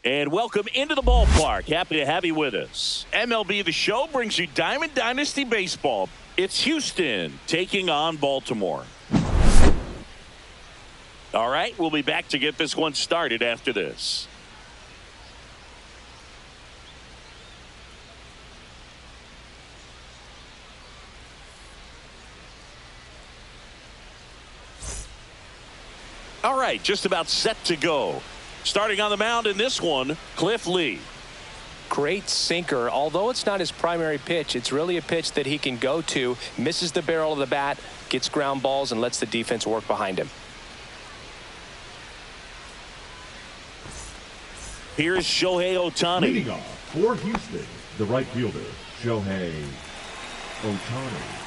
And welcome into the ballpark. Happy to have you with us. MLB The Show brings you Diamond Dynasty Baseball. It's Houston taking on Baltimore. All right, we'll be back to get this one started after this. All right, just about set to go. Starting on the mound in this one, Cliff Lee. Great sinker. Although it's not his primary pitch, it's really a pitch that he can go to, misses the barrel of the bat, gets ground balls, and lets the defense work behind him. Here's Shohei Ohtani. Leading off for Houston, the right fielder, Shohei Ohtani.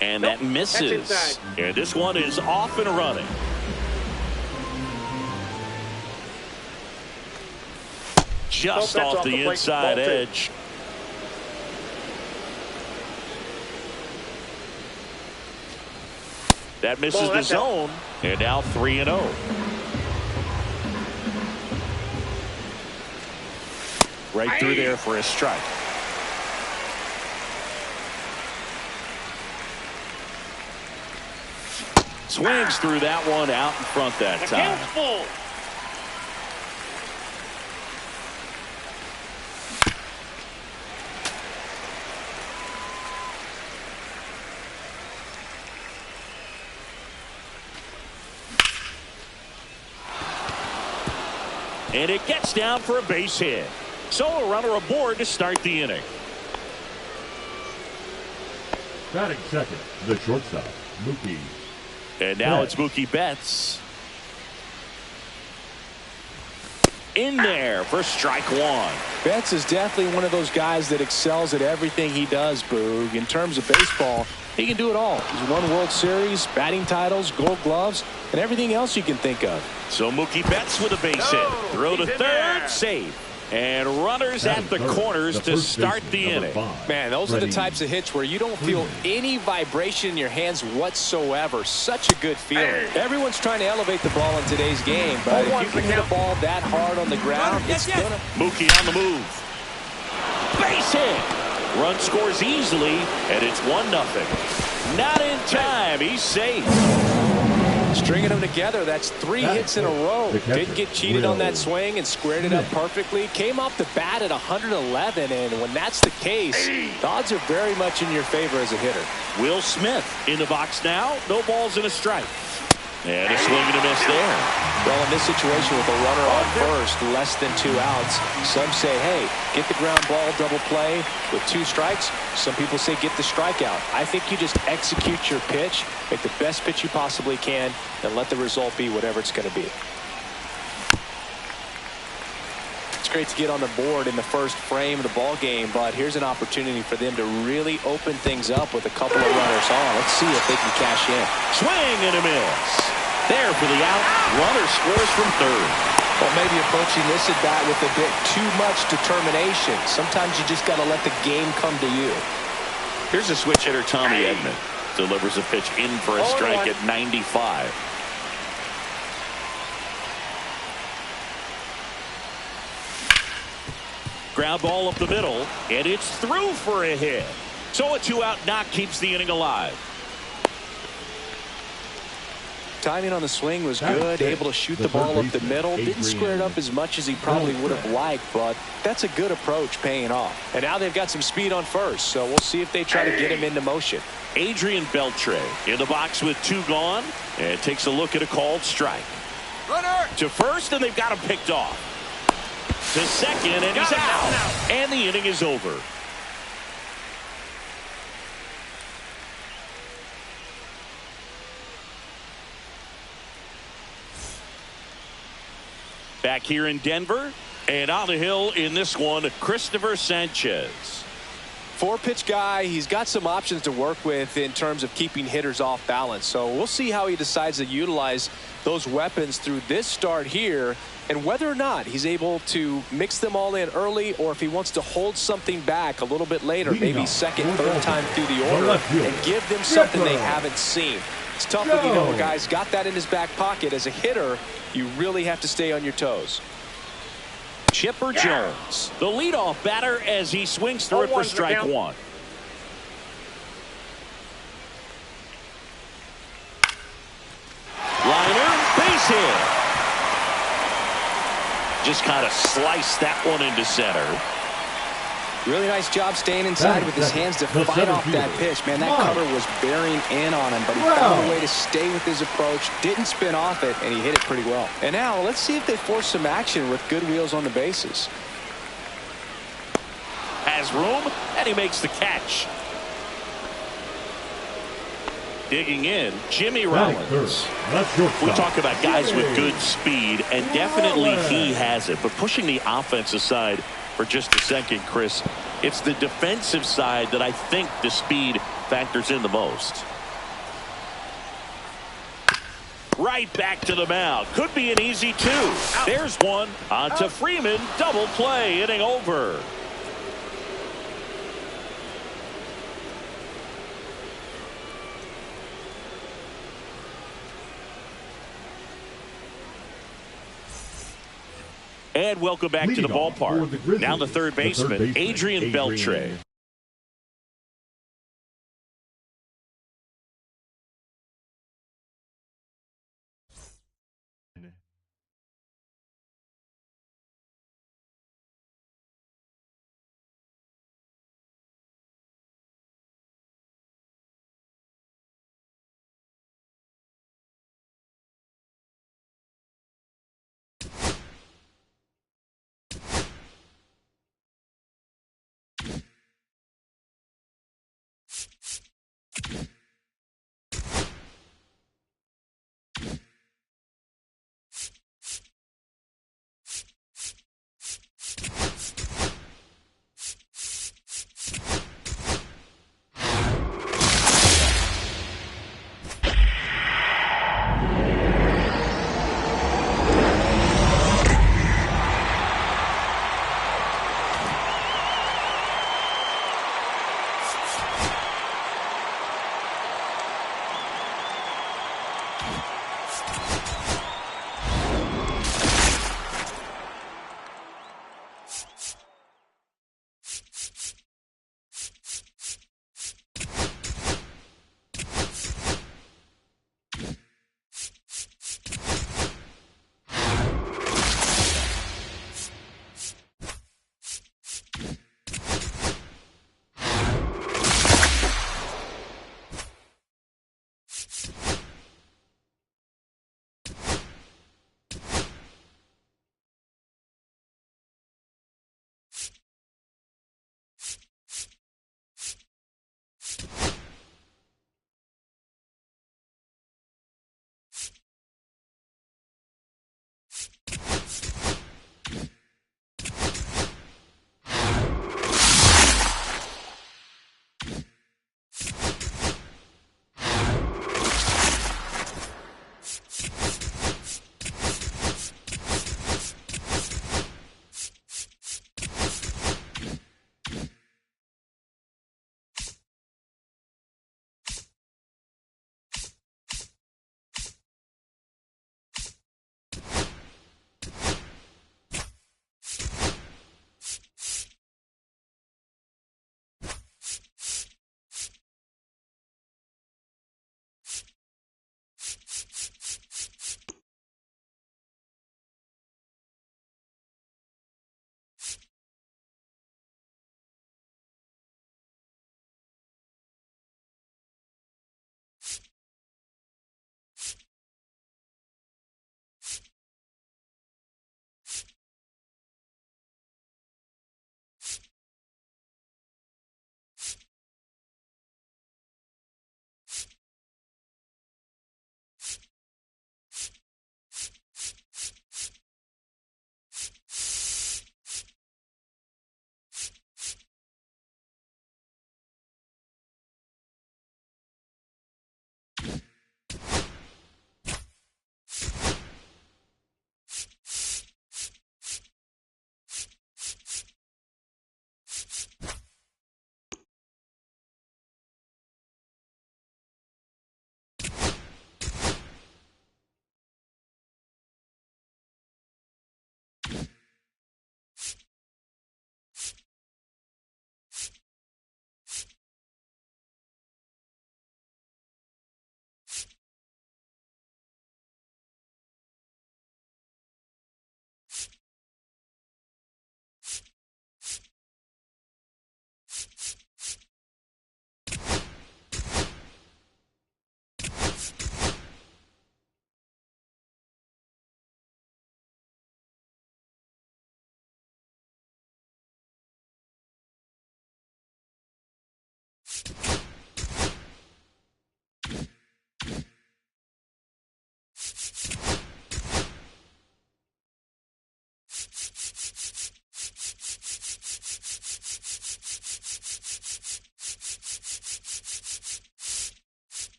And that misses. And this one is off and running. Just off the inside edge. That misses the zone. And now 3-0. Right through there for a strike. Swings through that one out in front that time. And it gets down for a base hit. So a runner aboard to start the inning. Batting second, the shortstop, Mookie. And now it's Mookie Betts. In there for strike one. Betts is definitely one of those guys that excels at everything he does, Boog. In terms of baseball, he can do it all. He's won World Series, batting titles, Gold Gloves, and everything else you can think of. So Mookie Betts with a base hit. Throw to third, save. And runners at the corners to start the inning. Man, those are the types of hits where you don't feel any vibration in your hands whatsoever. Such a good feeling. Everyone's trying to elevate the ball in today's game, but if you can hit a ball that hard on the ground, it's gonna... Mookie on the move. Base hit. Run scores easily, and it's 1-0. Not in time. He's safe. Stringing them together, that's 3 hits in a row. Didn't get cheated on that swing and squared it up perfectly. Came off the bat at 111, and when that's the case, the odds are very much in your favor as a hitter. Will Smith in the box now. No balls and a strike. And a swing and a miss there. Well, in this situation with a runner on first, less than 2 outs, some say, hey, get the ground ball, double play with 2 strikes. Some people say get the strikeout. I think you just execute your pitch, make the best pitch you possibly can, and let the result be whatever it's going to be. It's great to get on the board in the first frame of the ball game, but here's an opportunity for them to really open things up with a couple of runners on. Let's see if they can cash in. Swing and a miss. There for the out. Runner scores from third. Well, maybe approaching this at bat with a bit too much determination. Sometimes you just got to let the game come to you. Here's a switch hitter, Tommy Edman. Delivers a pitch in for a strike at 95. Ground ball up the middle, and it's through for a hit. So a 2-out knock keeps the inning alive. Timing on the swing was good, able to shoot the ball up the middle. Didn't square it up as much as he probably would have liked, but that's a good approach paying off. And now they've got some speed on first, so we'll see if they try to get him into motion. Adrian Beltre in the box with 2 gone, and takes a look at a called strike. Runner to first, and they've got him picked off. To second, and he's out. And the inning is over. Back here in Denver, and on the hill in this one, Christopher Sanchez. 4-pitch guy. He's got some options to work with in terms of keeping hitters off balance. So we'll see how he decides to utilize those weapons through this start here, and whether or not he's able to mix them all in early, or if he wants to hold something back a little bit later, maybe second, third time through the order, and give them something they haven't seen. It's tough when you know a guy's got that in his back pocket. As a hitter, you really have to stay on your toes. Chipper Jones, the leadoff batter, as he swings through it for strike one. Liner, base hit. Just kind of sliced that one into center. Really nice job staying inside with his hands to fight off that pitch. Man, that cover was bearing in on him, but he found a way to stay with his approach, didn't spin off it, and he hit it pretty well. And now let's see if they force some action with good wheels on the bases. Has room, and he makes the catch. Digging in, Jimmy Rollins. We talk about guys with good speed, and definitely he has it. But pushing the offensive side for just a second, Chris, it's the defensive side that I think the speed factors in the most. Right back to the mound. Could be an easy two. There's one. On to Freeman. Double play. Inning over. And welcome back to the ballpark. Now the third baseman, Adrian Beltre.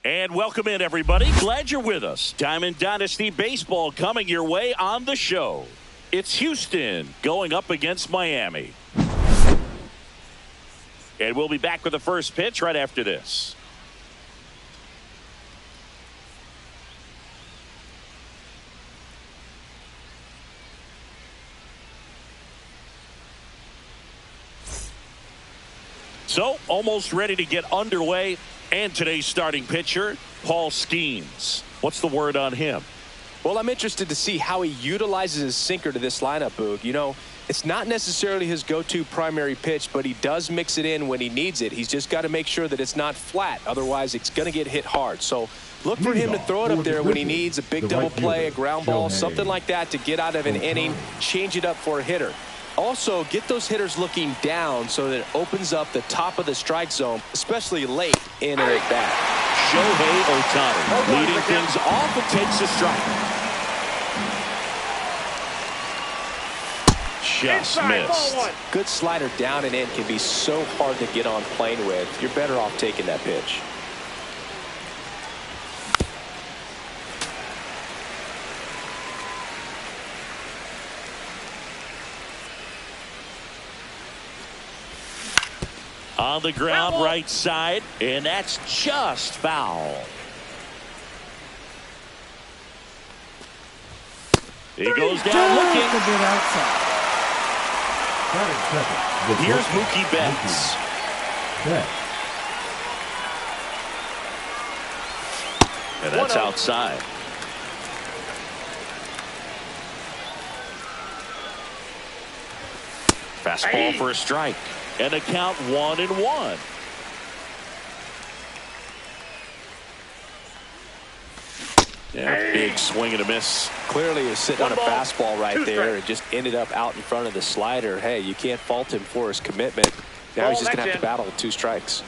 And welcome in, everybody. Glad you're with us. Diamond Dynasty Baseball coming your way on the show. It's Houston going up against Miami. And we'll be back with the first pitch right after this. So, almost ready to get underway. And today's starting pitcher, Paul Skeens. What's the word on him? Well, I'm interested to see how he utilizes his sinker to this lineup, Boog. You know, it's not necessarily his go-to primary pitch, but he does mix it in when he needs it. He's just got to make sure that it's not flat. Otherwise, it's going to get hit hard. So look for him to throw it up there when he needs a big double play, a ground ball, something like that to get out of an inning, change it up for a hitter. Also, get those hitters looking down so that it opens up the top of the strike zone, especially late in an at-bat. Shohei Ohtani leading things off and takes a strike. Just missed. Good slider down and in can be so hard to get on plane with. You're better off taking that pitch. On the ground, right side, and that's just foul. He goes down looking. Here's Mookie Betts. And that's outside. Fastball for a strike. And a count 1-1. Yeah, big swing and a miss. Clearly he was sitting on a fastball right there and just ended up out in front of the slider. Hey, you can't fault him for his commitment. Now he's just going to have to battle with 2 strikes.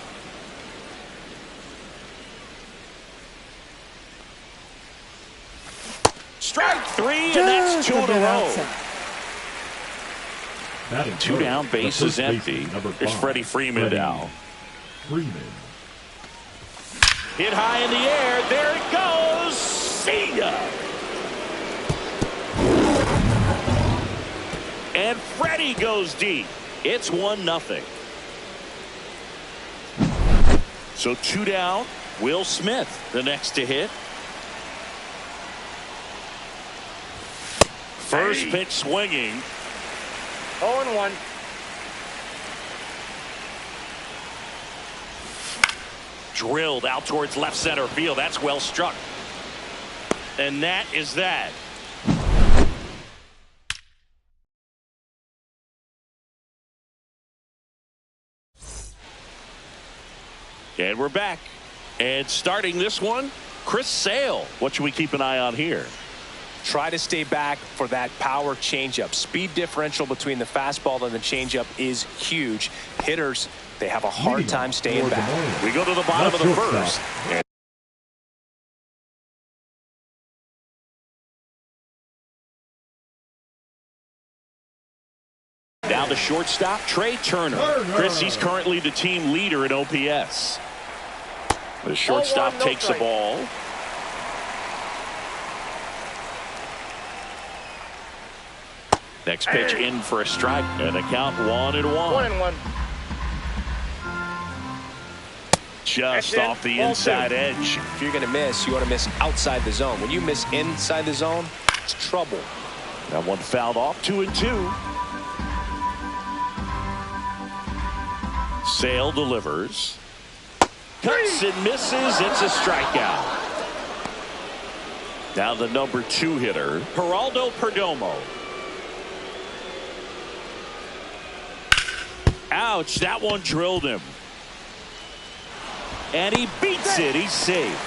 Strike 3, and that's 2 in a row. 2 down, base is empty. There's Freddie Freeman now. Hit high in the air. There it goes. See ya. And Freddie goes deep. It's 1-0. So 2 down. Will Smith, the next to hit. First pitch swinging. 0-1. Drilled out towards left center field. That's well struck. And that is that. And we're back. And starting this one, Chris Sale. What should we keep an eye on here? Try to stay back for that power changeup. Speed differential between the fastball and the changeup is huge. Hitters, they have a hard time staying back. We go to the bottom of the first. Now the shortstop, Trey Turner. Chris, he's currently the team leader in OPS. The shortstop takes the ball. Next pitch in for a strike, and a count 1-1. Just off the inside edge. If you're going to miss, you want to miss outside the zone. When you miss inside the zone, it's trouble. That one fouled off. 2-2. Sale delivers. Cuts and misses. It's a strikeout. Now the number 2 hitter, Geraldo Perdomo. Ouch, that one drilled him. And he beats it. He's safe.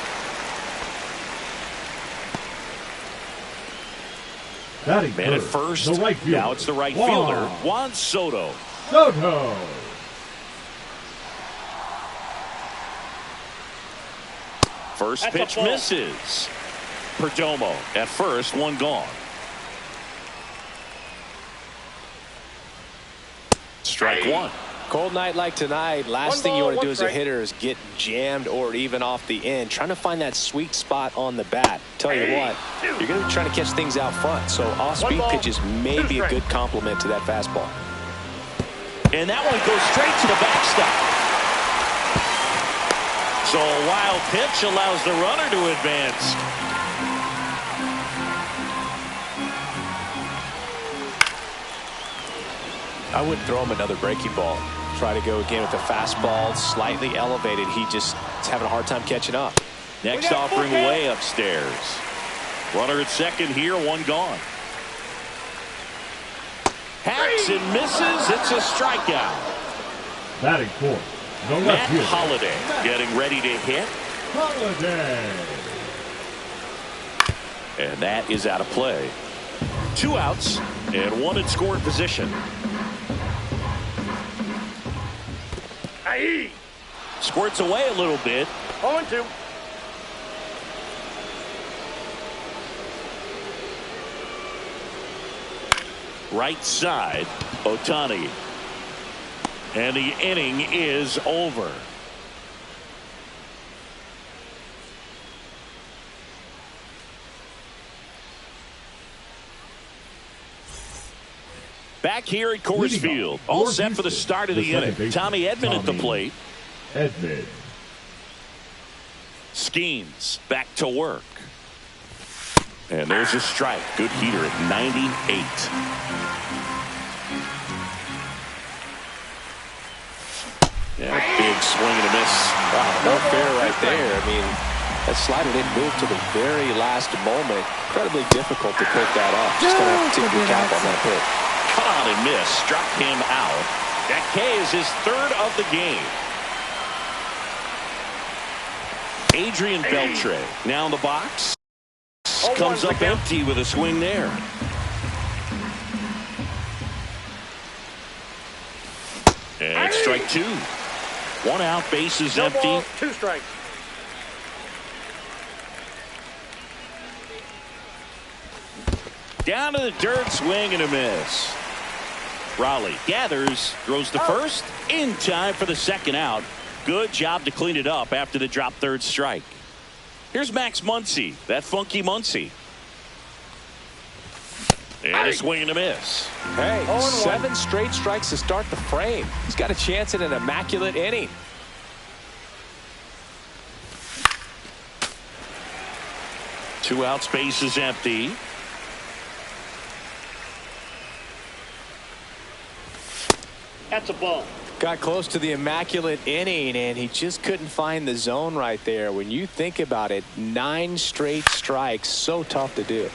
Man at first. Now it's the right fielder, Juan Soto. First pitch misses. Perdomo at first, one gone. Strike 1. Cold night like tonight, last thing you want to do as a hitter is get jammed or even off the end. Trying to find that sweet spot on the bat. Tell you what, you're going to be trying to catch things out front, so off-speed pitches may be a good complement to that fastball. And that one goes straight to the backstop. So a wild pitch allows the runner to advance. I wouldn't throw him another breaking ball. Try to go again with the fastball, slightly elevated. He just is having a hard time catching up. Next offering way upstairs. Runner at second here, one gone. Hacks and misses. It's a strikeout. Batting fourth, the Matt left fielder, Holliday getting ready to hit. Holliday. And that is out of play. 2 outs and 1 in scoring position. Aye. Squirts away a little bit. 0-2. Right side, Ohtani. And the inning is over. Back here at Coors Field, all set for the start of the inning. Tommy Edman at the plate. Edman. Skeens back to work. And there's a strike. Good heater at 98. Yeah, big swing and a miss. Wow, no fair right there. I mean, that slider didn't move to the very last moment. Incredibly difficult to pick that up. Just going to have to tip your cap on that pitch. Cut on and miss. Struck him out. That K is his 3rd of the game. Adrian Beltre now in the box. Comes up empty with a swing there. And it's strike 2. 1 out, bases empty. Ball, 2 strikes. Down to the dirt, swing and a miss. Raleigh gathers, throws to first, in time for the 2nd out. Good job to clean it up after the drop 3rd strike. Here's Max Muncy, that funky Muncy. And a swing and a miss. Hey, 7 straight strikes to start the frame. He's got a chance at an immaculate inning. Two outs, base is empty. That's a ball. Got close to the immaculate inning, and he just couldn't find the zone right there. When you think about it, 9 straight strikes, so tough to do.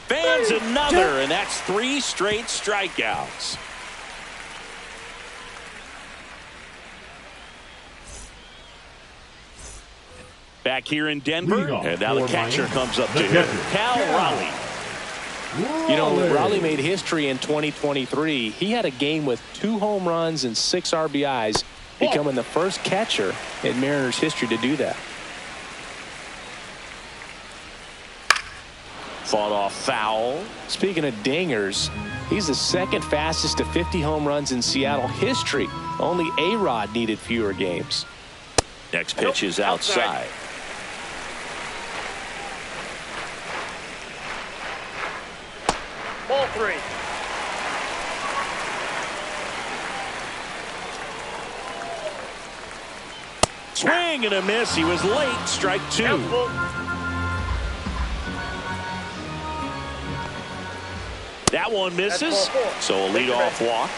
Fans another, and that's 3 straight strikeouts. Back here in Denver, and now the catcher comes up to him. Cal Raleigh. You know, Raleigh made history in 2023. He had a game with 2 home runs and 6 RBIs, becoming the first catcher in Mariners history to do that. Fought off foul. Speaking of dingers, he's the 2nd fastest to 50 home runs in Seattle history. Only A-Rod needed fewer games. Next pitch is outside. Ball 3. Swing and a miss. He was late. Strike 2. That one misses. So a leadoff walk.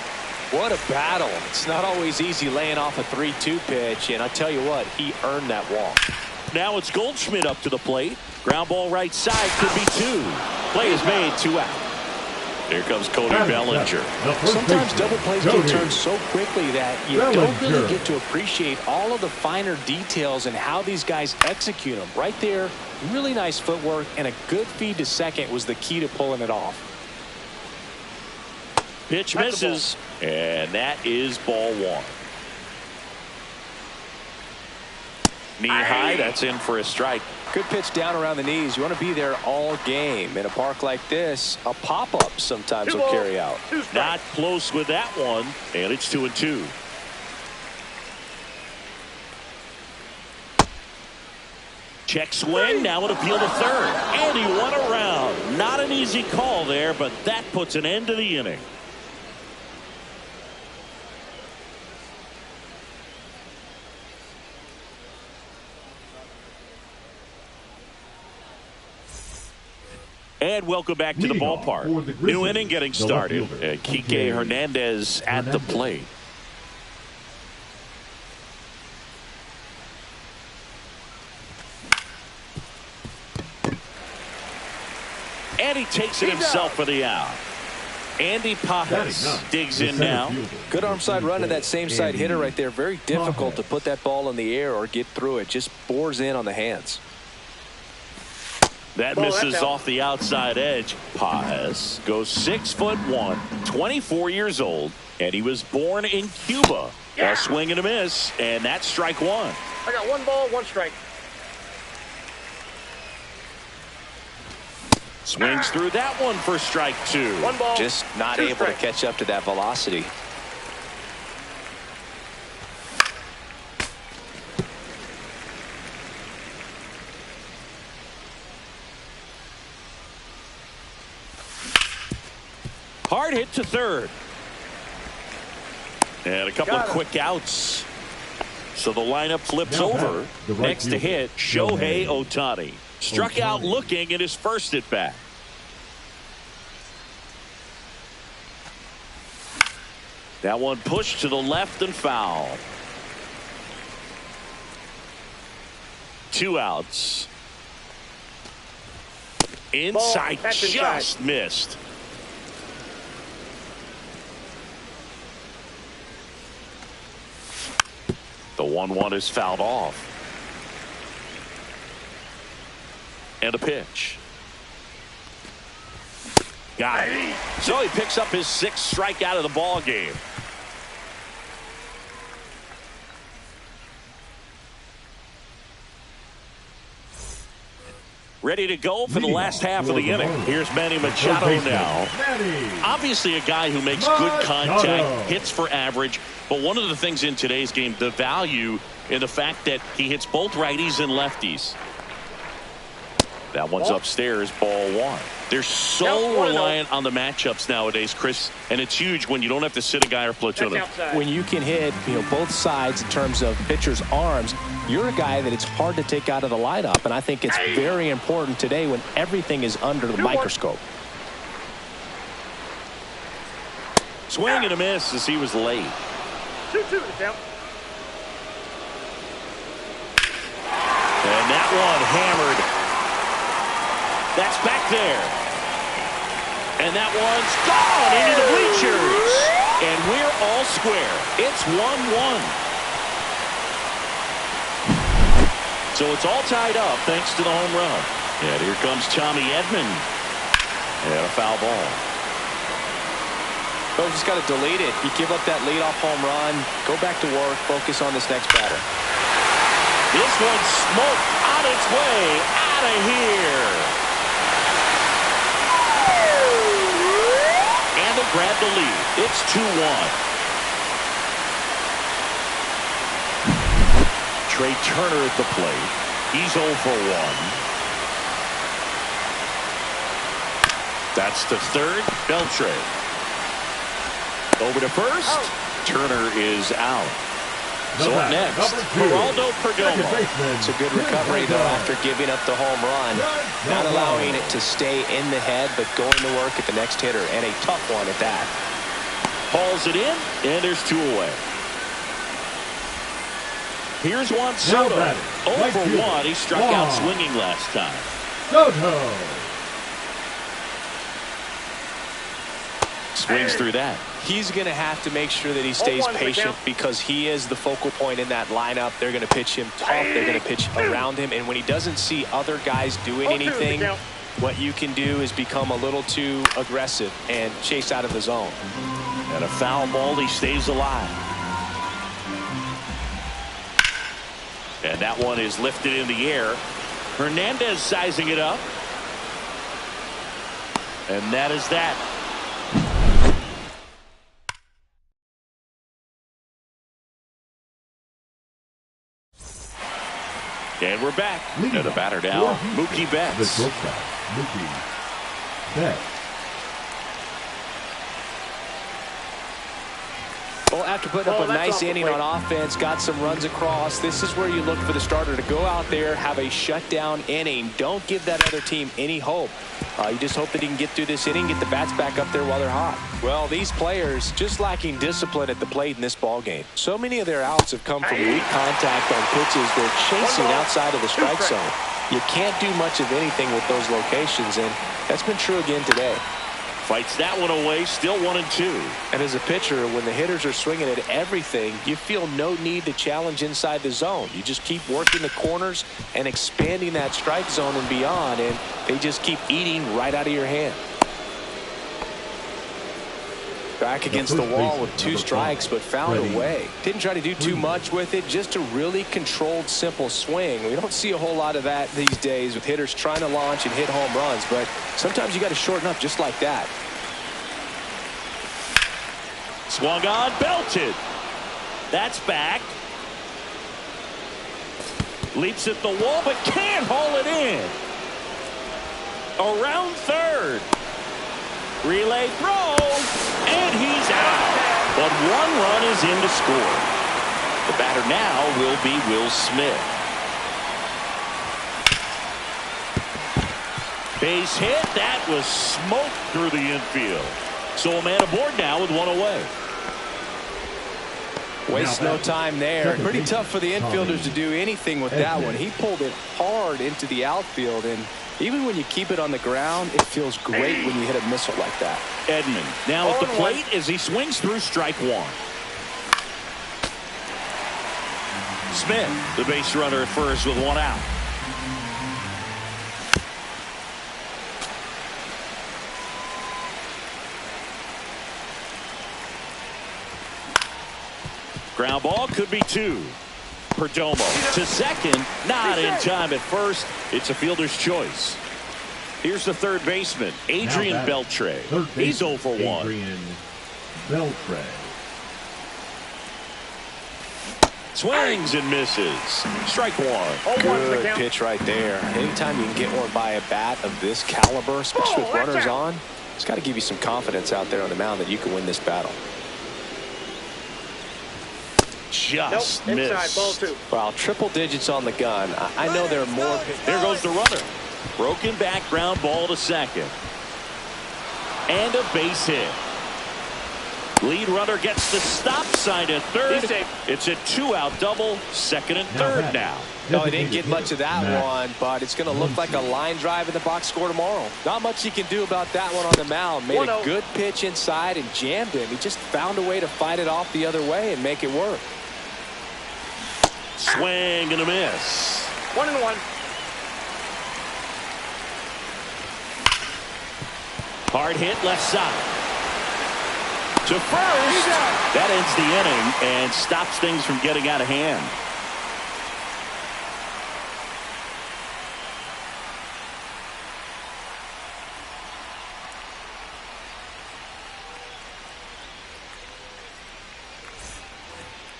What a battle. It's not always easy laying off a 3-2 pitch, and I tell you what, he earned that walk. Now it's Goldschmidt up to the plate. Ground ball right side, could be 2. Play is made, 2 out. Here comes Cody Bellinger. Sometimes double plays can turn so quickly that you don't really get to appreciate all of the finer details and how these guys execute them. Right there, really nice footwork, and a good feed to second was the key to pulling it off. Pitch misses, and that is ball 1. Knee high, that's in for a strike. Good pitch down around the knees. You want to be there all game. In a park like this, a pop-up sometimes will carry out. Not close with that one, and it's 2-2. Check swing, now an appeal to third. And he won around. Not an easy call there, but that puts an end to the inning. And welcome back to the ballpark. New inning getting started. Kike Hernandez at the plate. And he takes it himself for the out. Andy Pajas digs in now. Good arm side run to that same side hitter right there. Very difficult to put that ball in the air or get through it. Just bores in on the hands. That misses off the outside edge. Pajas goes 6'1", 24 years old, and he was born in Cuba. A swing and a miss, and that's strike one. I got 1 ball, 1 strike. Swings through that one for strike 2. 1 ball. Just not 2 able strikes. to catch up to that velocity. Hard hit to third. And a couple of quick outs. So the lineup flips over. Next to hit, Shohei Ohtani. Struck out looking in his first at bat. That one pushed to the left and foul. 2 outs. Inside, just missed. The 1-1 is fouled off. And a pitch. Got it. So he picks up his 6th strikeout of the ball game. Ready to go for the last half of the inning. Here's Manny Machado now. Obviously a guy who makes good contact, hits for average, but one of the things in today's game, the value in the fact that he hits both righties and lefties. That one's upstairs, ball 1. They're so reliant on the matchups nowadays, Chris, and it's huge when you don't have to sit a guy or platoon him. When you can hit, both sides in terms of pitchers' arms, you're a guy that it's hard to take out of the lineup, and I think it's very important today when everything is under the microscope. Swing and a miss as he was late. 2-2 to count. And that one hammered. That's back there. And that one's gone into the bleachers. And we're all square. It's 1-1. So it's all tied up thanks to the home run. And here comes Tommy Edman. And a foul ball. Coach just got to delete it. You give up that leadoff home run. Go back to work. Focus on this next batter. This one's smoked on its way out of here. And they grab the lead. It's 2-1. Trey Turner at the plate. He's 0 for 1. That's to third. Beltre. Over to first. Turner is out. So up next, Geraldo Perdomo. It's a good recovery, though, after giving up the home run. Not allowing it to stay in the head, but going to work at the next hitter, and a tough one at that. Hauls it in, and there's 2 away. Here's Juan Soto. 0 for 1. He struck out swinging last time. Soto. Swings through that. He's going to have to make sure that he stays patient because he is the focal point in that lineup. They're going to pitch him tough. They're going to pitch around him. And when he doesn't see other guys doing anything, what you can do is become a little too aggressive and chase out of the zone. And a foul ball. He stays alive. And that one is lifted in the air. Hernandez sizing it up. And that is that. And we're back. And the batter now, Mookie Betts. The shortstop, Mookie Betts. Well, after putting up a nice inning on offense, got some runs across, this is where you look for the starter to go out there, have a shutdown inning. Don't give that other team any hope. You just hope that he can get through this inning, get the bats back up there while they're hot. Well, these players just lacking discipline at the plate in this ball game. So many of their outs have come from weak contact on pitches they're chasing outside of the strike zone. You can't do much of anything with those locations, and that's been true again today. Fights that one away, still 1-2. And as a pitcher, when the hitters are swinging at everything, you feel no need to challenge inside the zone. You just keep working the corners and expanding that strike zone and beyond, and they just keep eating right out of your hand. Back against the wall with 2 strikes, but found a way. Didn't try to do too much with it, just a really controlled, simple swing. We don't see a whole lot of that these days with hitters trying to launch and hit home runs, but sometimes you got to shorten up just like that. Swung on, belted. That's back. Leaps at the wall, but can't haul it in. Around third. Relay throw, and he's out. But 1 run is in to score. The batter now will be Will Smith. Base hit. That was smoked through the infield. So a man aboard now with 1 away. Waste no time there. Pretty tough for the infielders to do anything with that one. He pulled it hard into the outfield, and even when you keep it on the ground, it feels great when you hit a missile like that. Edman now at the plate as he swings through strike 1. Smith, the base runner at first with 1 out. Ground ball could be 2. Perdomo to second, not in time at first. It's a fielder's choice. Here's the third baseman, Adrian Beltre. He's 0 for 1. Adrian Beltre. Swings and misses. Strike 1. Good pitch right there. Anytime you can get one by a bat of this caliber, especially with runners on, it's got to give you some confidence out there on the mound that you can win this battle. Just missed. Inside, ball 2. Well, triple digits on the gun. I know there are more. There goes the runner. Broken back ground ball to second. And a base hit. Lead runner gets the stop sign at third. It's a 2-out double, second and third now. No, he didn't get much of that one, but it's going to look like a line drive in the box score tomorrow. Not much you can do about that one on the mound. Made a good pitch inside and jammed him. He just found a way to fight it off the other way and make it work. Swing and a miss. 1-1. Hard hit left side. To first. That ends the inning and stops things from getting out of hand.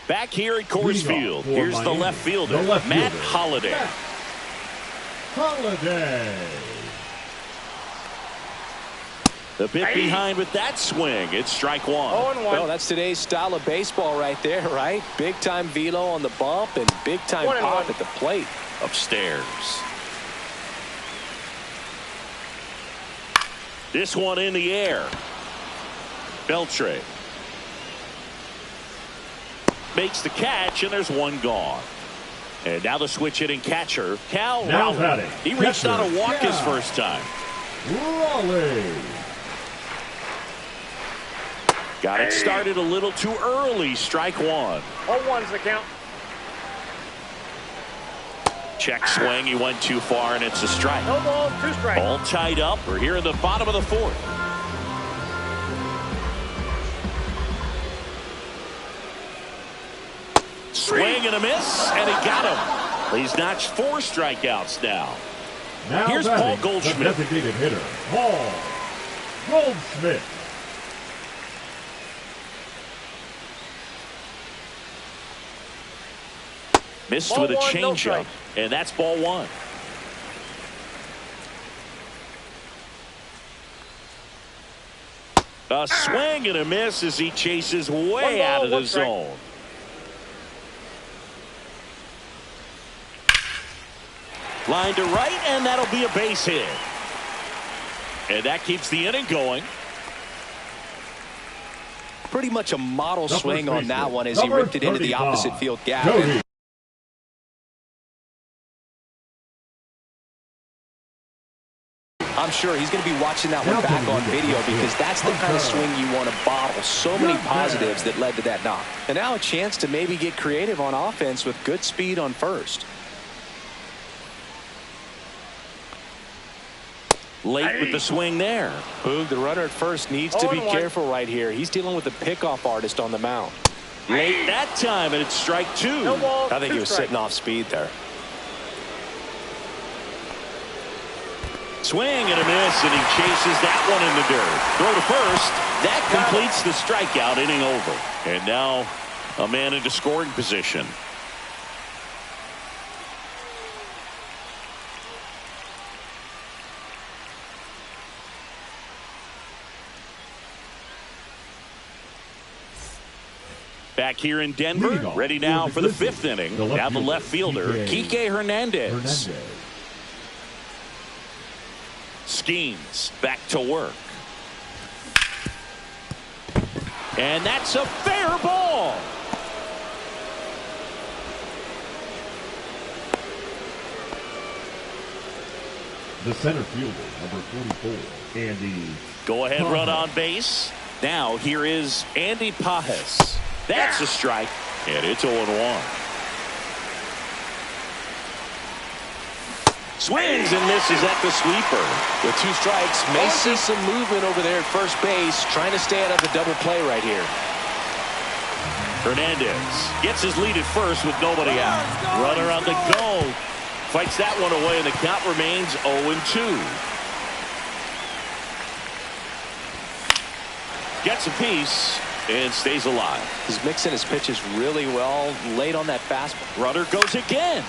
Back here at Coors Field, here's the left fielder, Matt Holliday. The bit behind with that swing. It's strike 1. Well, that's today's style of baseball right there, right? Big-time velo on the bump and big-time pop at the plate. Upstairs. This one in the air. Beltre makes the catch, and there's 1 gone. And now the switch hitting catcher, Cal Raleigh. He reached on a walk his first time. Raleigh. Got it started a little too early. Strike 1. 0-1's the count. Check swing. He went too far, and it's a strike. No balls, 2 strikes. All tied up. We're here in the bottom of the 4th. Swing and a miss, and he got him. He's notched 4 strikeouts now. Now Here's Paul batting, Goldschmidt. the designated hitter, Paul Goldschmidt. Missed Ball with a one, no changeup, strike. and that's ball 1. A swing and a miss as he chases way out of the zone. Line to right, and that'll be a base hit. And that keeps the inning going. Pretty much a model The swing first on that baseman, one as he number ripped it into the 35, opposite field gap. Jody. I'm sure he's going to be watching that one back on video because that's the kind of swing you want to bottle. So many positives that led to that knock. And now a chance to maybe get creative on offense with good speed on first. Late with the swing there. Boog, the runner at first needs to be 0-1. careful right here. He's dealing with a pickoff artist on the mound. Late that time, and it's strike 2. No ball, I think 2 he was strikes. sitting off speed there. Swing and a miss, and he chases that one in the dirt. Throw to first. That completes the strikeout, inning over. And now a man into scoring position. Back here in Denver, Leading off ready now for for the the 5th Grizzlies, inning. the left Now the left fielder, fielder, Kike Kike Hernandez. Hernandez. Schemes back to work. And that's a fair ball. The center fielder, number 44, Andy. Go ahead, Pages. run on base. Now here is Andy Pages. That's a strike, and it's 0-1. Swings and misses at the sweeper. With 2 strikes, may see some movement over there at first base, trying to stay out of the double play right here. Hernandez gets his lead at first with nobody out. Runner on the go. Fights that one away, and the count remains 0-2. Gets a piece and stays alive. He's mixing his pitches really well, late on that fastball. Runner goes again.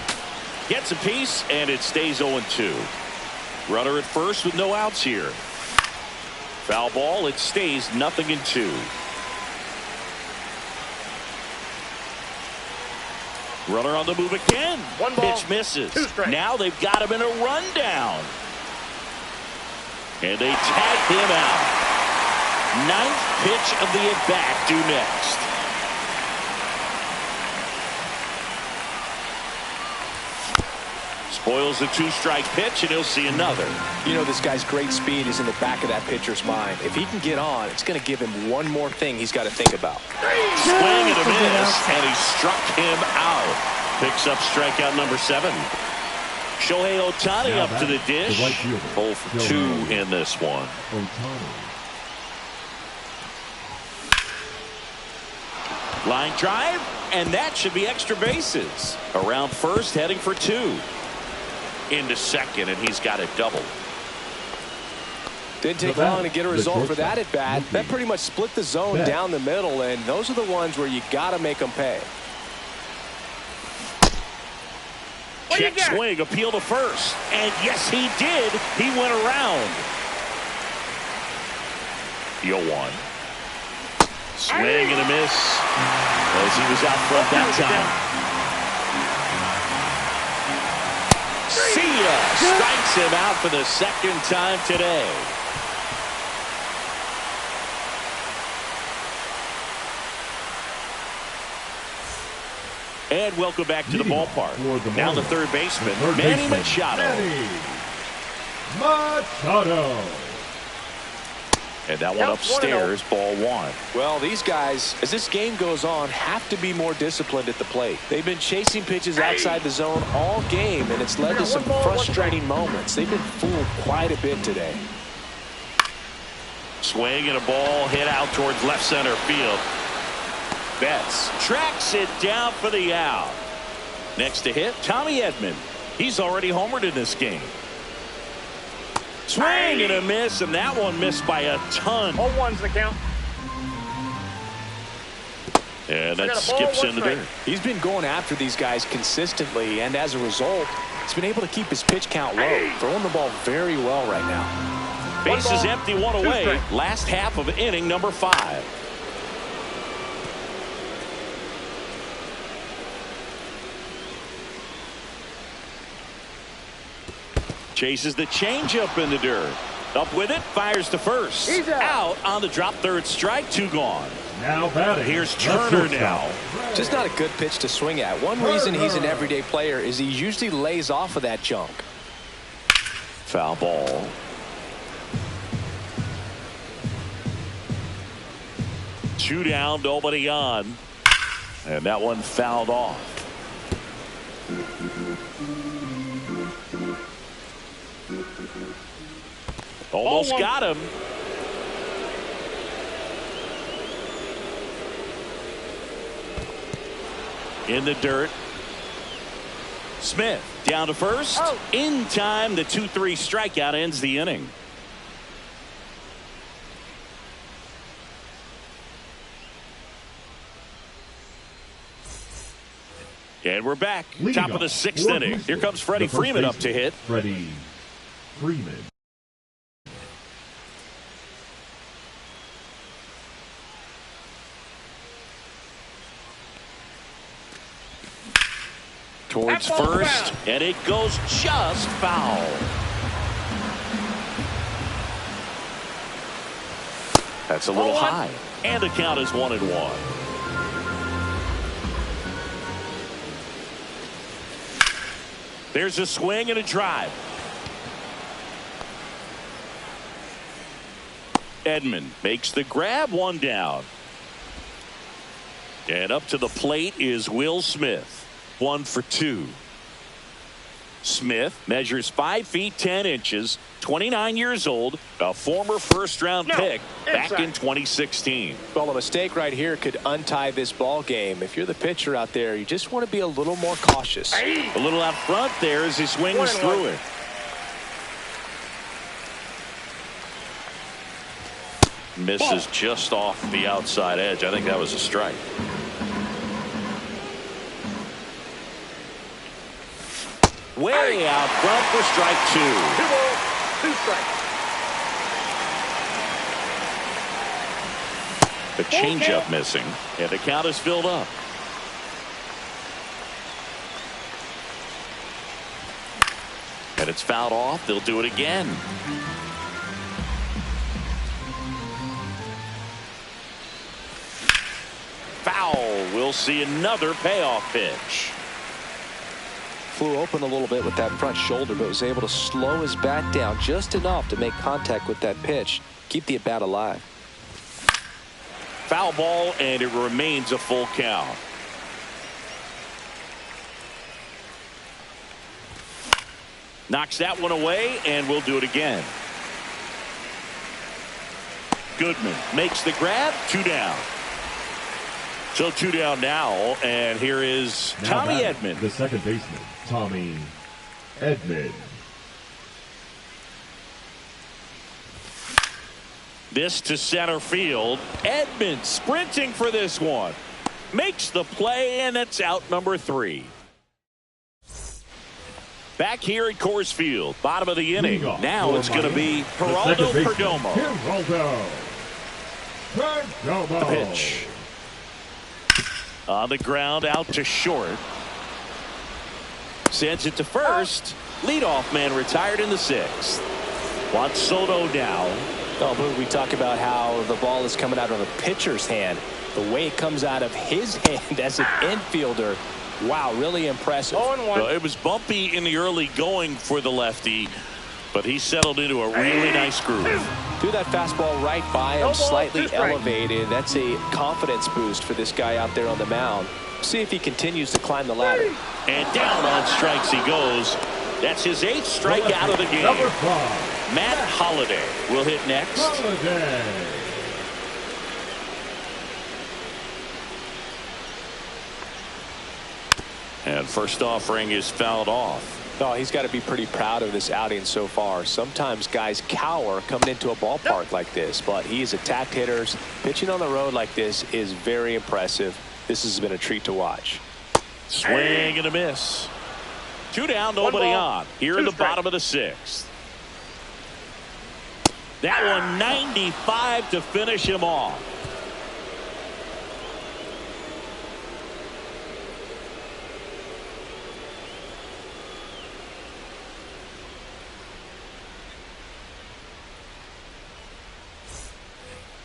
Gets a piece, and it stays 0-2. Runner at first with no outs here. Foul ball. It stays 0-2. Runner on the move again. 1 ball, Pitch misses. 2 strikes. Now they've got him in a rundown. And they tag him out. 9th pitch of the at-bat due next. Spoils the 2-strike pitch, and he'll see another. You know, this guy's great speed is in the back of that pitcher's mind. If he can get on, it's going to give him one more thing he's got to think about. Swing and a miss, and he struck him out. Picks up strikeout number 7. Shohei Ohtani Now up to the batting, dish. the right fielder, 0 for 2 Shohei in this one. Ohtani. Line drive, and that should be extra bases. Around first, heading for 2. Into second, and he's got a double. Didn't take The long to get a the result for that shortstop, at bat. Mookie That pretty much split the zone Betts. down the middle, and those are the ones where you got to make them pay. What do you Check got? swing, appeal to first. And yes, he did. He went around. Yo one. Swing and a miss as he was out front that time. See ya. Strikes him out for the 2nd time today. And welcome back to the Leading ballpark. for the Now the Marlins, third baseman, third Manny baseman, Machado. Manny Machado. And that one Count upstairs, ball 1. Well, these guys, as this game goes on, have to be more disciplined at the plate. They've been chasing pitches outside the zone all game, and it's led to some 1 ball, 1 frustrating moments. They've been fooled quite a bit today. Swing and a ball hit out towards left center field. Betts tracks it down for the out. Next to hit, Tommy Edman. He's already homered in this game. Swing and a miss, and that one missed by a ton. 0-1's the count. And that skips into there. He's been going after these guys consistently, and as a result, he's been able to keep his pitch count low, throwing the ball very well right now. Base is empty, one away. Last half of inning number 5. Chases the changeup in the dirt. Up with it, fires to first. He's out on the drop, third strike, 2 gone. Now batting. Here's Turner now. Just not a good pitch to swing at. One reason he's an everyday player is he usually lays off of that junk. Foul ball. Two down, nobody on. And that one fouled off. Almost got him. In the dirt. Smith down to first. In time, the 2-3 strikeout ends the inning. And we're back. Top of the 6th inning. Here comes Freddie Freeman up to hit. Freddie Freeman. Towards first, and it goes just foul. That's a little high, and the count is 1-1. There's a swing and a drive. Edman makes the grab, 1 down. And up to the plate is Will Smith. 1 for 2. Smith measures 5 feet 10 inches, 29 years old, a former first-round pick back in 2016. Well, a mistake right here could untie this ball game. If you're the pitcher out there, you just want to be a little more cautious. A little out front there as he swings through it. Misses just off the outside edge. I think that was a strike. Way out front for strike 2. 2 balls, 2 strikes. The changeup missing, and the count is filled up. And it's fouled off. They'll do it again. Foul. We'll see another payoff pitch. Flew open a little bit with that front shoulder, but was able to slow his bat down just enough to make contact with that pitch, keep the at-bat alive. Foul ball, and it remains a full count. Knocks that one away, and we'll do it again. Goodman makes the grab, 2 down. So 2 down now, and here is Tommy Edman. The second baseman, Tommy Edman. This to center field. Edman sprinting for this one. Makes the play, and it's out number 3. Back here at Coors Field, bottom of the inning. Now it's going to be Geraldo Perdomo. The pitch. On the ground, out to short. Sends it to first. Leadoff man retired in the 6th. Juan Soto now. Oh, but we talk about how the ball is coming out of a pitcher's hand. The way it comes out of his hand as an infielder. Wow, really impressive. 0-1. Well, it was bumpy in the early going for the lefty, but he settled into a really nice groove. Threw that fastball right by him, slightly elevated. That's a confidence boost for this guy out there on the mound. See if he continues to climb the ladder. And down on strikes he goes. That's his 8th strikeout of the game. Number 5. Matt Holliday will hit next. Holliday. And first offering is fouled off. Oh, he's got to be pretty proud of this outing so far. Sometimes guys cower coming into a ballpark like this, but he's attacked hitters. Pitching on the road like this is very impressive. This has been a treat to watch. Swing and a miss. 2 down, nobody on. Here in the bottom of the 6th. That one 95 to finish him off.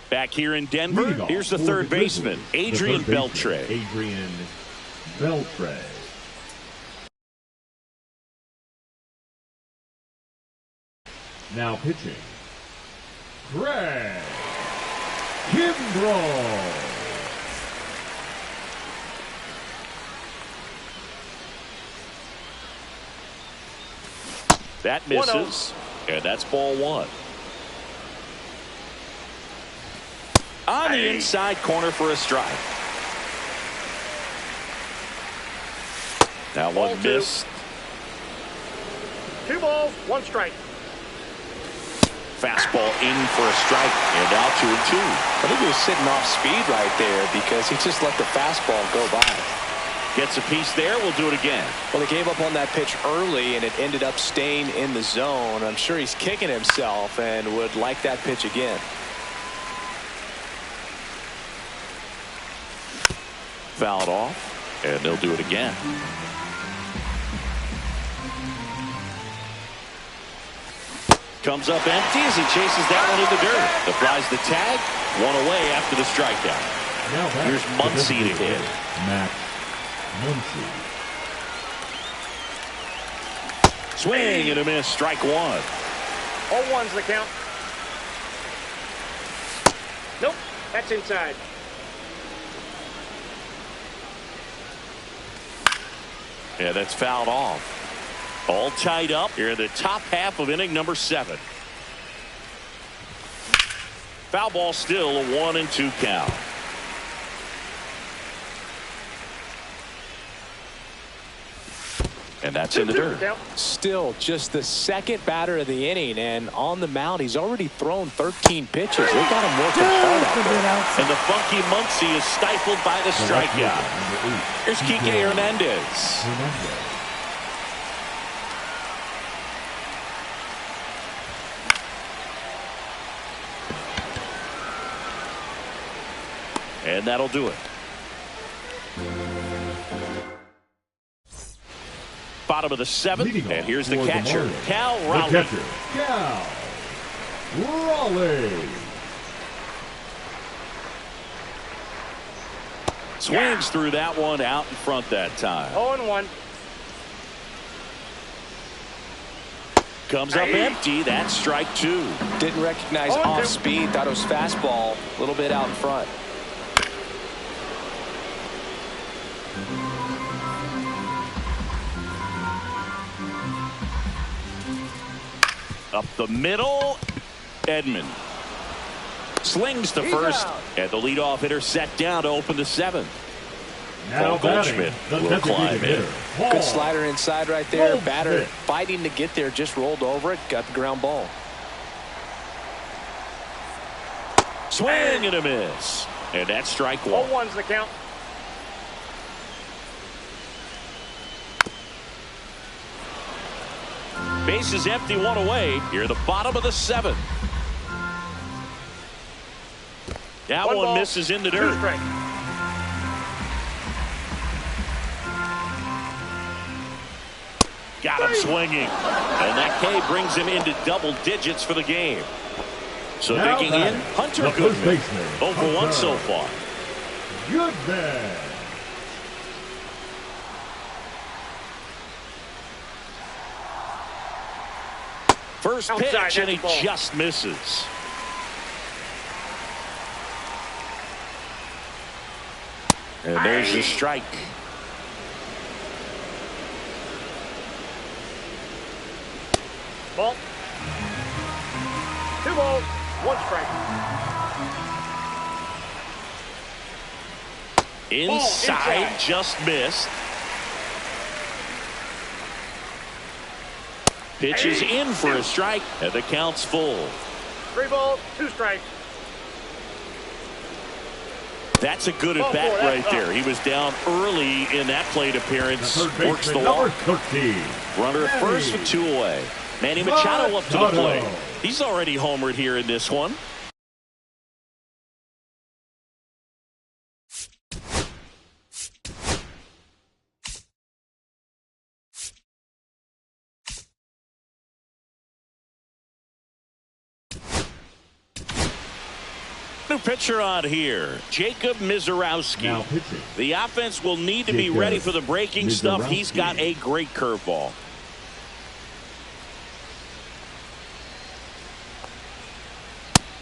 Back here in Denver, here's the third baseman, Adrian Beltre. Adrian Beltre. Now pitching, Craig Kimbrel. That misses, and that's ball 1. On the inside corner for a strike. That one missed. 2 balls, 1 strike. Fastball in for a strike, and out 2-2. I think he was sitting off speed right there because he just let the fastball go by. Gets a piece there. We'll do it again. Well, he gave up on that pitch early, and it ended up staying in the zone. I'm sure he's kicking himself and would like that pitch again. Fouled off, and they'll do it again. Comes up empty as he chases that one in the dirt. Applies the tag, 1 away after the strikeout. Here's Muncy to hit. Max Muncy. Swing and a miss, strike 1. All 1's the count. Nope, that's inside. Yeah, that's fouled off. All tied up here in the top half of inning number 7. Foul ball still, a 1-2 count. And that's in the dirt. Still just the second batter of the inning, and on the mound he's already thrown 13 pitches. They got him working hard out there. And the funky Muncy is stifled by the strikeout. Here's Kike Hernandez. And that'll do it. Bottom of the 7th, and here's the catcher, Cal Raleigh. The catcher, Cal Raleigh. Swings through that one out in front that time. 0-1. Comes up empty. That's strike 2. Didn't recognize off speed. Thought it was fastball. A little bit out in front. Up the middle, Edman slings to first, and the leadoff hitter set down to open the 7th. Now Goldschmidt will climb in. Good slider inside right there. Batter fighting to get there, just rolled over it, got the ground ball. Swing and a miss, and that's strike 1. 0-1's the count. Base is empty, 1 away. Here, the bottom of the 7th. That one misses in the dirt. Got him swinging, and that K brings him into double digits for the game. So now digging in, Hunter Goodman. 0-for-1 so far. Goodman. First pitch, and he just misses. And there's the strike. Ball. 2 balls, 1 strike. Inside, just missed. Pitch is in for a strike, and the count's full. 3 balls, 2 strikes. That's a good at bat right there. He was down early in that plate appearance. Works the number walk. 13. Runner at first with 2 away. Manny Machado up to the plate. He's already homered here in this one. New pitcher on here, Jacob Mizorowski. Now pitching. The offense will need to be Jacob ready for the breaking stuff. He's Mizorowski. got a great curveball.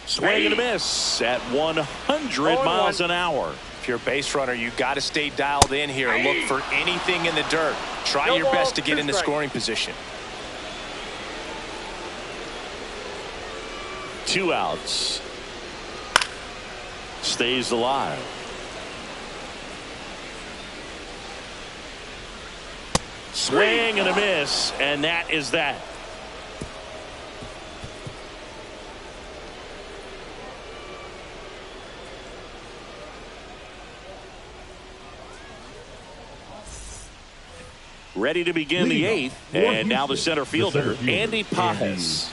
Swing and a miss at 100 miles an hour. If you're a base runner, you got to stay dialed in here and look for anything in the dirt. Try No your ball, best to get 2 in the strikes. scoring position. 2 outs. Stays alive. Swing and a miss, and that is that. Ready to begin the 8th, and now the center fielder, Andy Pajes.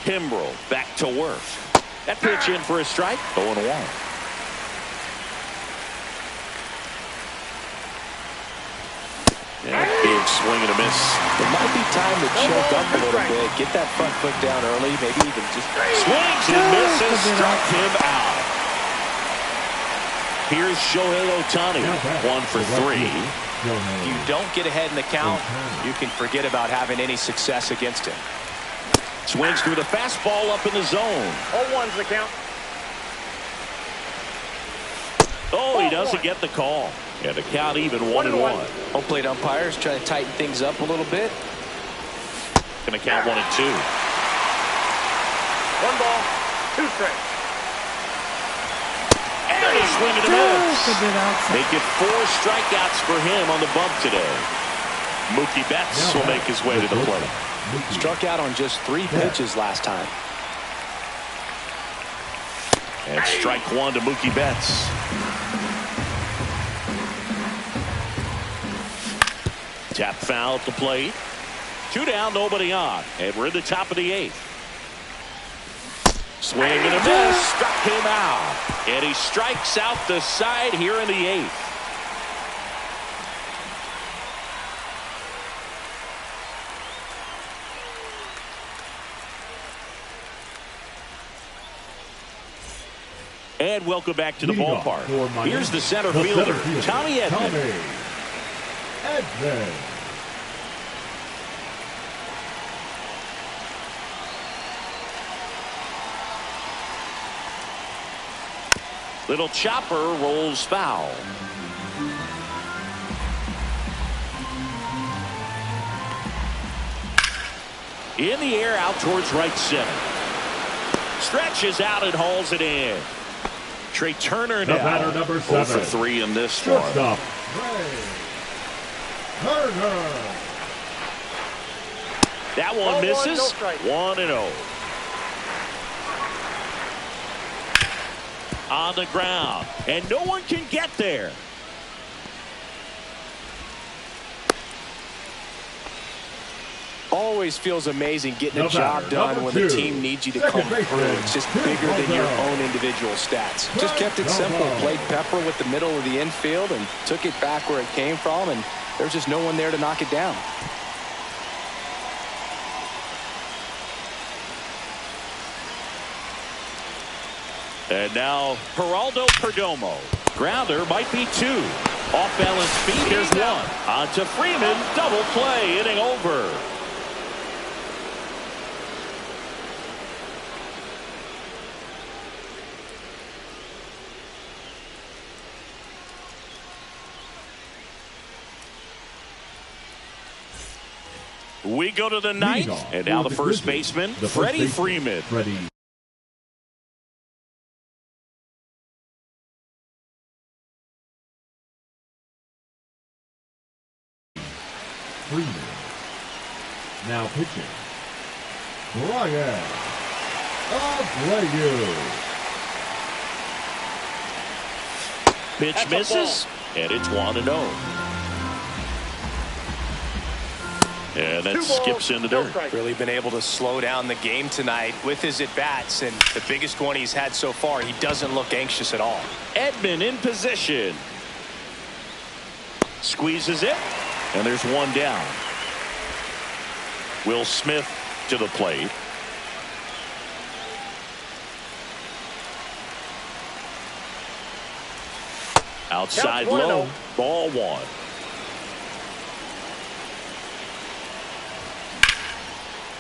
Kimbrel back to work. That pitch in for a strike. 0-1. And a big swing and a miss. It might be time to choke up a little bit. Get that front foot down early. Maybe even just Swings and misses. Struck him out. Here's Shohei Ohtani. 1 for 3. If you don't get ahead in the count, you can forget about having any success against him. Swings through the fastball up in the zone. 0-1's the count. Oh, he doesn't get the call. And the count even 1-1. Home plate umpires trying to tighten things up a little bit. Going to count 1-2. 1 ball, 2 strikes. And a swing and a miss. Make it 4 strikeouts for him on the bump today. Mookie Betts will make his way to the plate. struck out on just 3 pitches last time. And strike 1 to Mookie Betts. Tap foul at the plate. 2 down, nobody on. And we're in the top of the 8th. Swing and a miss. Struck him out. And he strikes out the side here in the 8th. And welcome back to the ballpark. Here's the center fielder, Tommy Edman. Little chopper rolls foul. In the air out towards right center. Stretches out and hauls it in. Trey Turner now. Batter number 0 7. for 3 in this one. Shortstop, Turner. That one 0-1, misses. no strike. 1-0. On the ground. And no one can get there. Always feels amazing getting a The job batter, done number when the 2, team needs you to come second baseman, through. It's just Tim bigger than your Alzado. own individual stats. Just kept it simple. Played Pepper with the middle of the infield and took it back where it came from, and there's just no one there to knock it down. And now Geraldo Perdomo. Grounder might be 2. Off balance feet. Here's 1. On to Freeman. Double play. Inning over. We go to the 9th. And now the first baseman, Freddie Freeman. Freddie. Freeman. Now pitching, Brian Abreu. Pitch misses, and it's 1-0. And that skips in the dirt. Really been able to slow down the game tonight with his at-bats, and the biggest one he's had so far, he doesn't look anxious at all. Edman in position. Squeezes it, and there's one down. Will Smith to the plate. Outside low, ball one.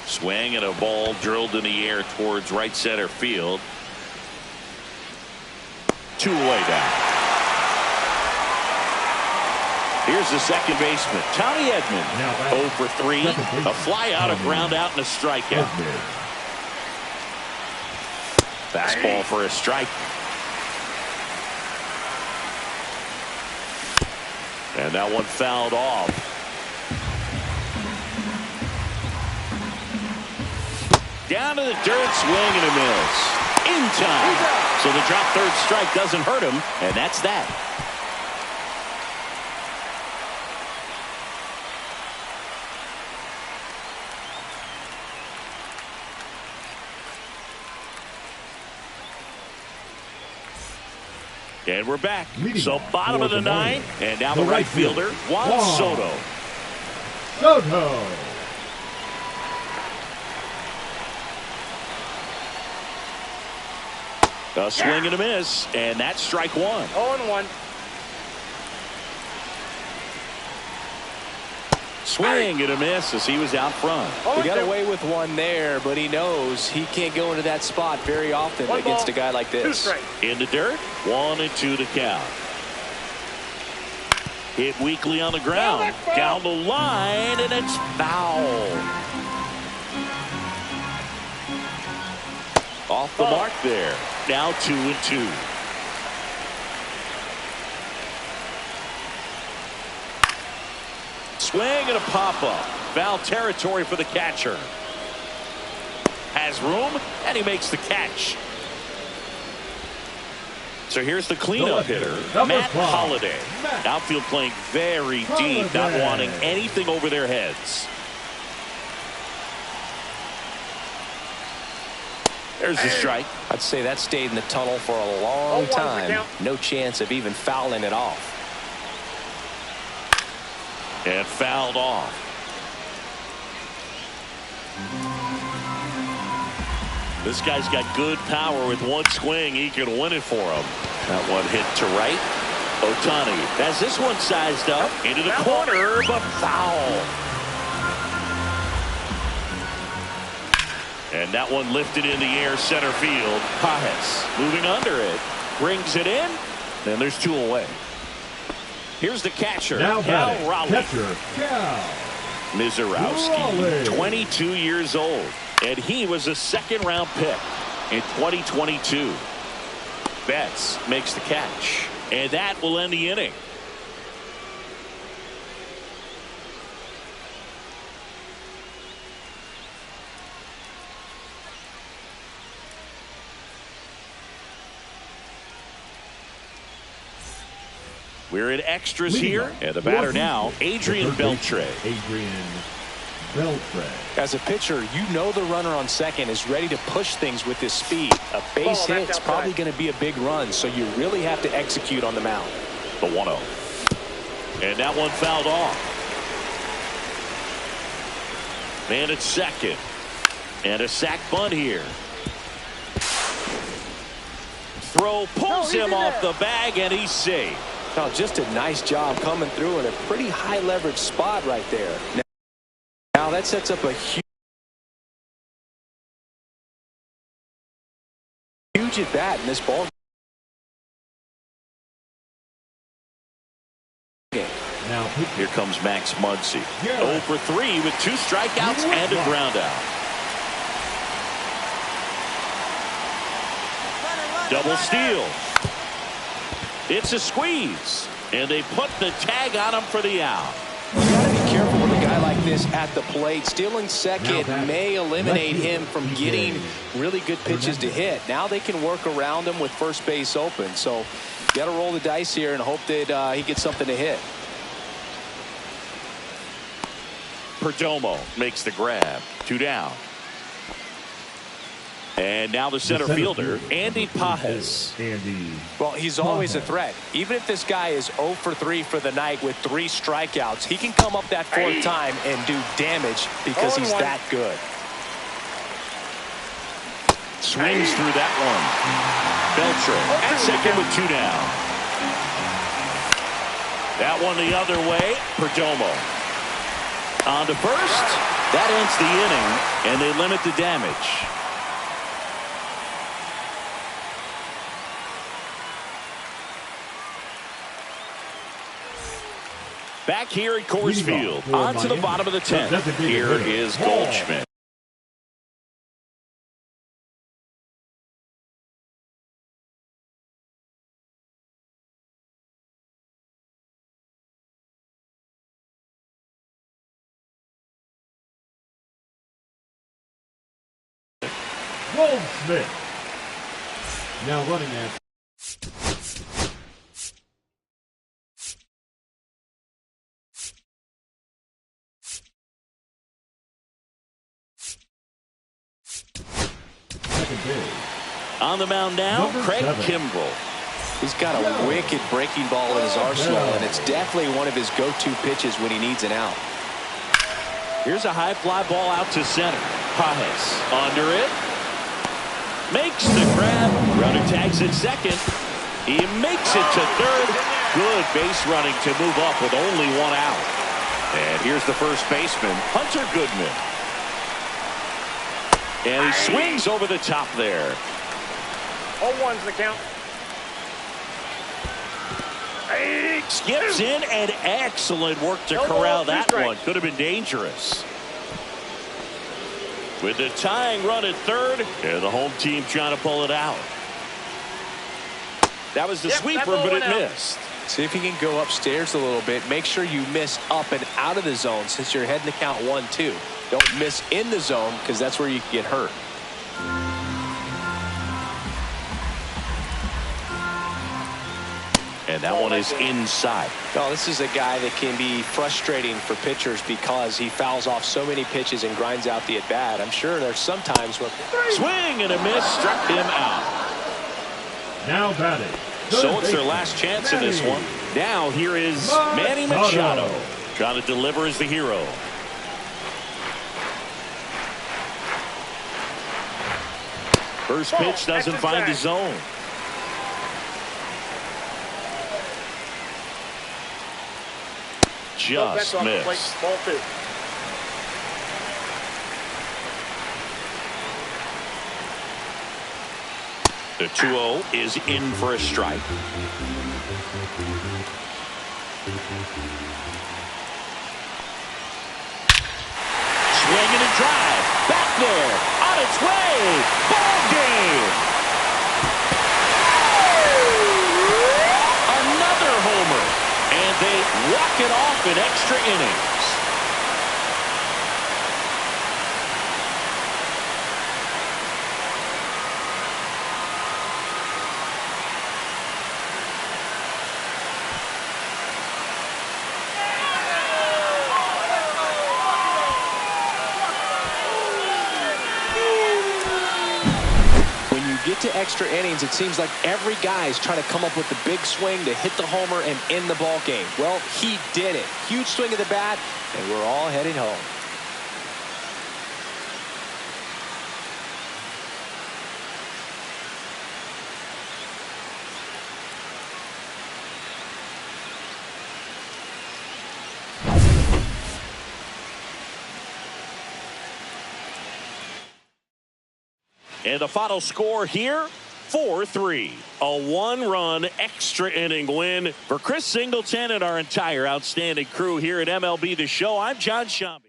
Swing and a ball drilled in the air towards right center field. 2 away down. Here's the second baseman, Tommy Edman. 0 for 3, a fly out, a ground out, and a strikeout. Fastball for a strike. And that one fouled off. Down to the dirt, swing and a miss. In time. So the drop third strike doesn't hurt him, and that's that. And we're back. So bottom of the ninth, and now the right fielder, Juan Soto. A swing and a miss, and that's strike one. 0-1. Swing and a miss as he was out front. He got away with one there, but he knows he can't go into that spot very often against a guy like this. In the dirt, 1-2 to count. Hit weakly on the ground. Down the line, and it's foul. Off the mark there. Now 2-2. Swing and a pop-up. Foul territory for the catcher. Has room, and he makes the catch. So here's the cleanup hitter, Matt Holliday. Outfield playing very deep, not wanting anything over their heads. There's the strike. I'd say that stayed in the tunnel for a long time. No chance of even fouling it off. And fouled off. This guy's got good power. With one swing, he can win it for him. That one hit to right. Ohtani has this one sized up into the corner, but foul. And that one lifted in the air, center field. Pages moving under it, brings it in, and there's 2 away. Here's the catcher, Cal Raleigh. Mizorowski, 22 years old, and he was a second-round pick in 2022. Betts makes the catch, and that will end the inning. We're in extras here, and the batter now, Adrian Beltre. As a pitcher, you know the runner on second is ready to push things with his speed. A base hit's probably going to be a big run, so you really have to execute on the mound. The 1-0. And that one fouled off. Man at second. And a sac bunt here. Throw pulls him off the bag, and he's safe. Now, just a nice job coming through in a pretty high leverage spot right there. Now that sets up a huge at bat in this ball game. Now here comes Max Muncy. 0 for 3 with 2 strikeouts and a ground out. Double steal. It's a squeeze, and they put the tag on him for the out. You gotta be careful with a guy like this at the plate. Stealing second may eliminate him from getting really good pitches to hit. Now they can work around him with first base open. So got to roll the dice here and hope that he gets something to hit. Perdomo makes the grab. 2 down. And now the center fielder, Andy Pages. Well, he's always a threat. Even if this guy is 0 for 3 for the night with 3 strikeouts, he can come up that 4th time and do damage because he's that good. Swings through that one. Beltre at second with 2 down. That one the other way. Perdomo on to first. That ends the inning, and they limit the damage. Back here at Coors Field, on to the bottom of the 10th. Here is Goldschmidt. Goldschmidt. Now running at on the mound now, Craig Kimbrell. He's got a wicked breaking ball in his arsenal, and it's definitely one of his go-to pitches when he needs an out. Here's a high fly ball out to center. Pages under it. Makes the grab. Runner tags at second. He makes it to third. Good base running to move up with only 1 out. And here's the first baseman, Hunter Goodman. And he swings over the top there. 0-1's the count. Skips in, and excellent work to corral that one. Could have been dangerous. With the tying run at third, and the home team trying to pull it out. That was the sweeper, but it missed. See if you can go upstairs a little bit. Make sure you miss up and out of the zone since you're heading to count 1-2. Don't miss in the zone because that's where you can get hurt. And that one is inside. Well, this is a guy that can be frustrating for pitchers because he fouls off so many pitches and grinds out the at-bat. I'm sure there's some times when swing and a miss struck him out. now batting. So it's their last chance in this one. Now here is Manny Machado trying to deliver as the hero. First pitch doesn't find the zone. Just missed. Ball 2. The 2-0 is in for a strike. Swinging a drive. Back there. On its way. Ball game. Another homer. And they walk it off in extra innings. Get to extra innings, it seems like every guy is trying to come up with the big swing to hit the homer and end the ball game. Well, he did it. Huge swing of the bat, and we're all heading home. And the final score here, 4-3. A one-run extra inning win for Chris Singleton and our entire outstanding crew here at MLB The Show. I'm John Sciambi.